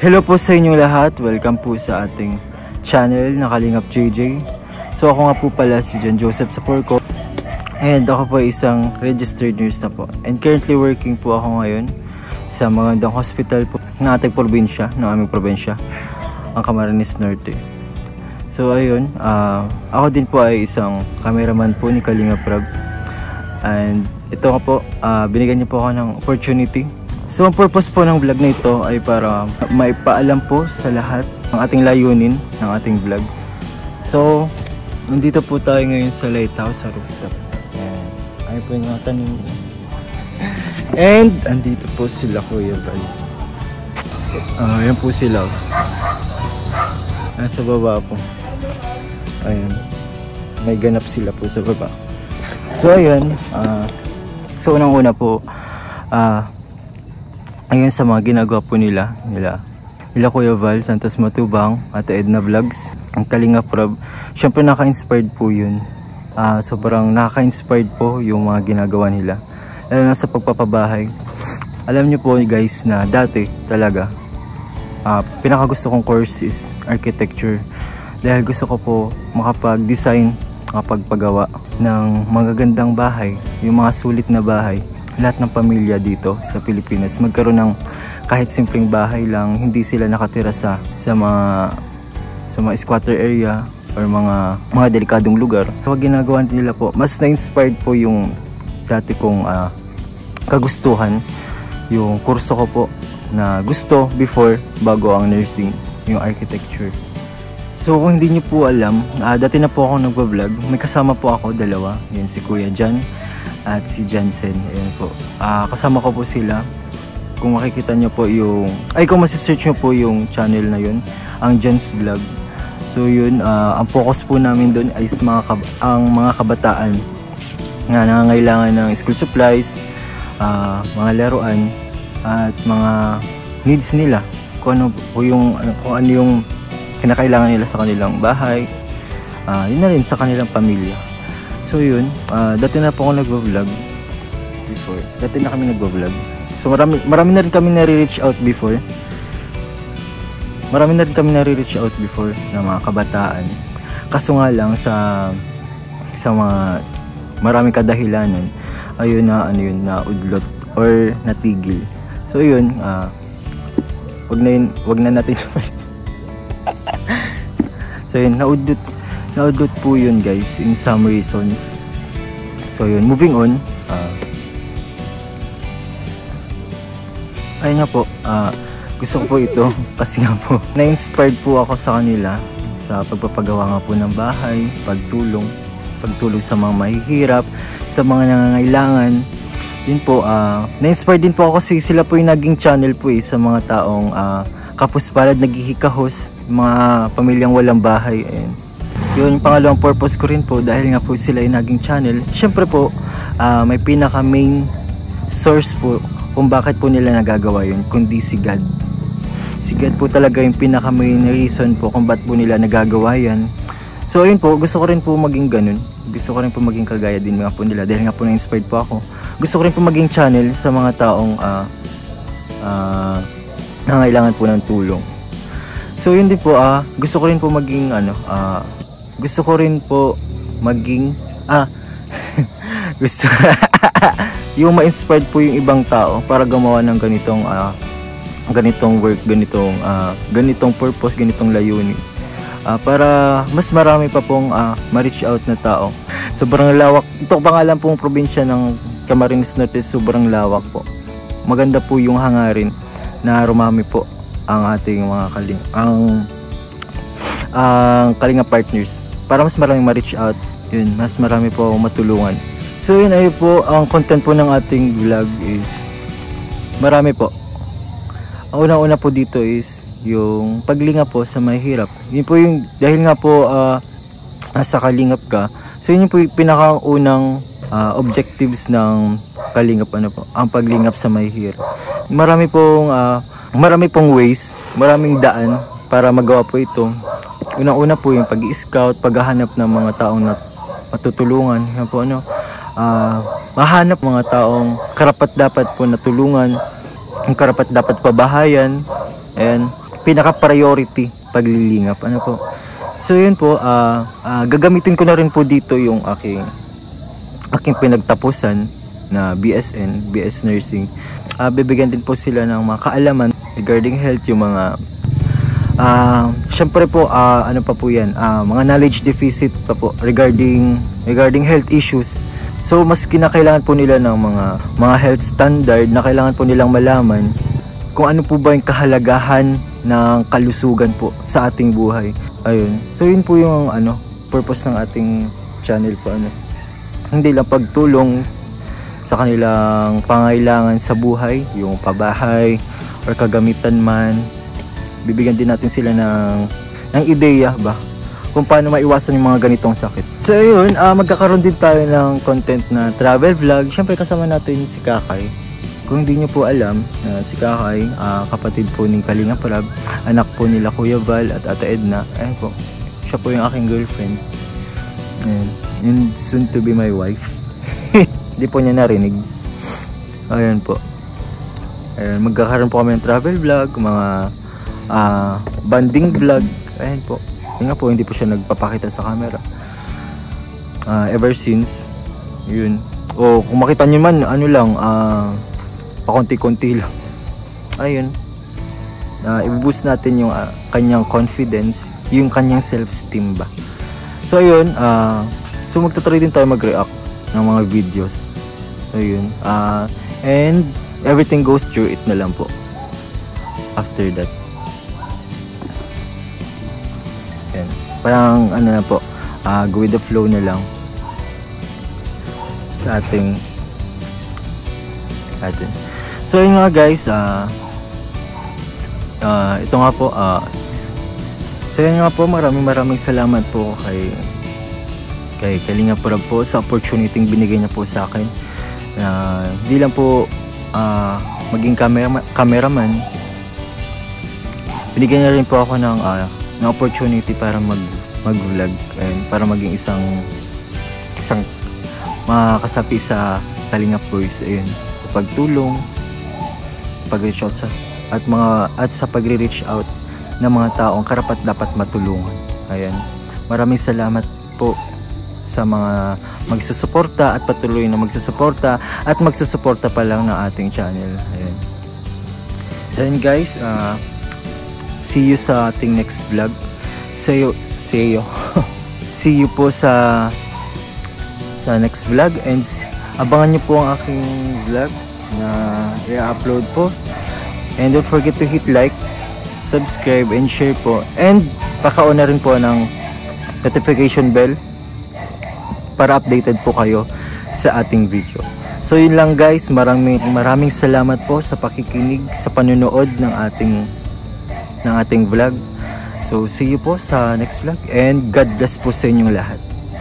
Hello po sa inyong lahat, welcome po sa ating channel na Kalingap JJ. So ako nga po pala si John Joseph Saporco, and ako po isang registered nurse na po. And currently working po ako ngayon sa magandang hospital po ng ating probinsya, ng aming probinsya, ang Camarines Norte. So ayun, ako din po ay isang cameraman po ni Kalingap Rab. And ito nga po, binigyan niyo po ako ng opportunity. So ang purpose po ng vlog na ito ay para maipaalam po sa lahat ang ating layunin ng ating vlog. So nandito po tayo ngayon sa lighthouse, sa rooftop. Ayan, ayun po yung mga tanim. And andito po sila, Kuya Val. Ayan po sila. Nasa baba po. Ayan, may ganap sila po sa baba. So ayun, so unang-una po, ayun sa mga ginagawa po nila Kuya Val, Santos Matubang, Ate Edna Vlogs, ang Kalingap Rab. Syempre naka-inspired po yun. Sobrang naka-inspired po yung mga ginagawa nila, lalo na sa pagpapabahay. Alam nyo po guys na dati talaga, pinakagusto kong course is architecture, dahil gusto ko po makapag-design, makapagpagawa ng magagandang bahay, yung mga sulit na bahay. Lahat ng pamilya dito sa Pilipinas magkaroon ng kahit simpleng bahay lang, hindi sila nakatira sa mga squatter area or mga delikadong lugar. So ginagawa nila po, mas na-inspired po yung dati kong kagustuhan, yung kurso ko po na gusto before, bago ang nursing, yung architecture. So kung hindi niyo po alam, dati na po ako nagba-vlog. May kasama po ako, dalawa. Yan si Kuya Jan at si Jansen. Ayan po. Kasama ko po sila. Kung makikita niyo po yung, kung masisearch niyo po yung channel na yun, ang Jan's Vlog. So yun, ang focus po namin doon ay ang mga kabataan na nangangailangan ng school supplies, mga laruan, at mga needs nila. Kung ano yung kinakailangan nila sa kanilang bahay, yun na rin sa kanilang pamilya. So yun, dati na po ako nagbablog before. Dati na kami nagbablog. So marami na rin kami nare-reach out before. Marami na rin kami nare-reach out before na mga kabataan. Kaso nga lang sa mga maraming kadahilanan, ayun na udlot or natigil. So yun, wag na natin so yun, naudot po yun guys, in some reasons. So yun, moving on. Ayun nga po, gusto ko po ito kasi nga po na-inspired po ako sa kanila sa pagpapagawa nga po ng bahay, pagtulong sa mga mahihirap, sa mga nangangailangan. Yun po, na-inspired din po ako kasi sila po yung naging channel po sa mga taong kapuspalad, naghihikahos, mga pamilyang walang bahay. Ayun. Yun, pangalawang purpose ko rin po, dahil nga po sila yung naging channel. Siyempre po, may pinaka main source po kung bakit po nila nagagawa yun, kundi si God. Si God po talaga yung pinaka main reason po kung bakit po nila nagagawa yan. So ayun po, gusto ko rin po maging ganun. Gusto ko rin po maging kagaya din mga po nila, dahil nga po na-inspired po ako. Gusto ko rin po maging channel sa mga taong nangailangan po ng tulong. So yun din po, gusto ko rin po maging gusto ko rin po maging gusto yung ma-inspired po yung ibang tao para gumawa ng ganitong work, ganitong purpose, ganitong layunin, para mas marami pa pong ma-reach out na tao. Sobrang lawak, ito pangalan pong probinsya ng Camarines Norte, sobrang lawak po. Maganda po yung hangarin na rumami po ang ating mga Kalinga partners para mas maraming ma-reach out, yun, mas marami po matulungan. So yun, ay po ang content po ng ating vlog is marami po. Ang unang-una po dito is yung paglinga po sa mahihirap. Yun po yung, dahil nga po sa Kalingap ka, so yun po yung pinakaunang objectives ng Kalingap, ang paglingap sa mahihirap. Marami pong ways, maraming daan para magawa po ito. Unang-una po yung pag-i-scout, paghahanap ng mga taong matutulungan. Yan po mahanap mga taong karapat dapat po natulungan, ang karapat dapat pabahayan. And pinaka-priority paglilingap. Ano po? So yun po, gagamitin ko na rin po dito yung aking pinagtapusan na BS Nursing. Bibigyan din po sila ng mga kaalaman regarding health, yung mga syempre po ano pa po yan, mga knowledge deficit pa po regarding health issues. So mas kinakailangan po nila ng mga health standard na kailangan po nilang malaman kung ano po ba yung kahalagahan ng kalusugan po sa ating buhay. Ayun. So yun po yung purpose ng ating channel po, hindi lang pagtulong sa kanilang pangailangan sa buhay, yung pabahay or kagamitan man. Bibigyan din natin sila ng ideya ba kung paano maiwasan yung mga ganitong sakit. So ayun, magkakaroon din tayo ng content na travel vlog. Syempre kasama natin si Kakay. Kung hindi nyo po alam, si Kakay, kapatid po ni Kalinga Prab, anak po nila Kuya Val at Ate Edna. Ayun po, siya po yung aking girlfriend. And soon to be my wife. Hindi po niya narinig. Ayun po. Ayun, magkakaroon po kami ng travel vlog, mga banding vlog. Ayun po. Yun nga po, hindi po siya nagpapakita sa camera. Ever since. Yun. O kung makita nyo man, pakunti-kunti lang. Ayun. I-boost natin yung kanyang confidence, yung kanyang self-esteem ba. So ayun, so magta-try din tayo mag-react ng mga videos. Ayun. And everything goes through it na lang po. After that. Ayan. Parang na po, go with the flow na lang sa ating. So yun nga guys, ito nga po, so yun nga po, maraming salamat po kay Kalinga Prab po sa opportunity binigay niya po sa akin. Hindi lang po maging cameraman, binigyan niya rin po ako ng opportunity para mag-vlog, para maging isang makakasapi sa Kalingap Boys. Ayun, pagtulong, pag-reach out at sa pagre-reach out ng mga taong karapat dapat matulungan. Ayan, maraming salamat po sa mga magsusuporta at patuloy na magsusuporta at magsusuporta pa lang ng ating channel. Ayan. Then guys, see you sa ating next vlog. See you po sa next vlog, and abangan nyo po ang aking vlog na i-upload po. And don't forget to hit like, subscribe, and share po. And paka-on na rin po ng notification bell para updated po kayo sa ating video. So yun lang guys, maraming salamat po sa pakikinig, sa panonood ng ating vlog. So see you po sa next vlog, and God bless po sa inyong lahat.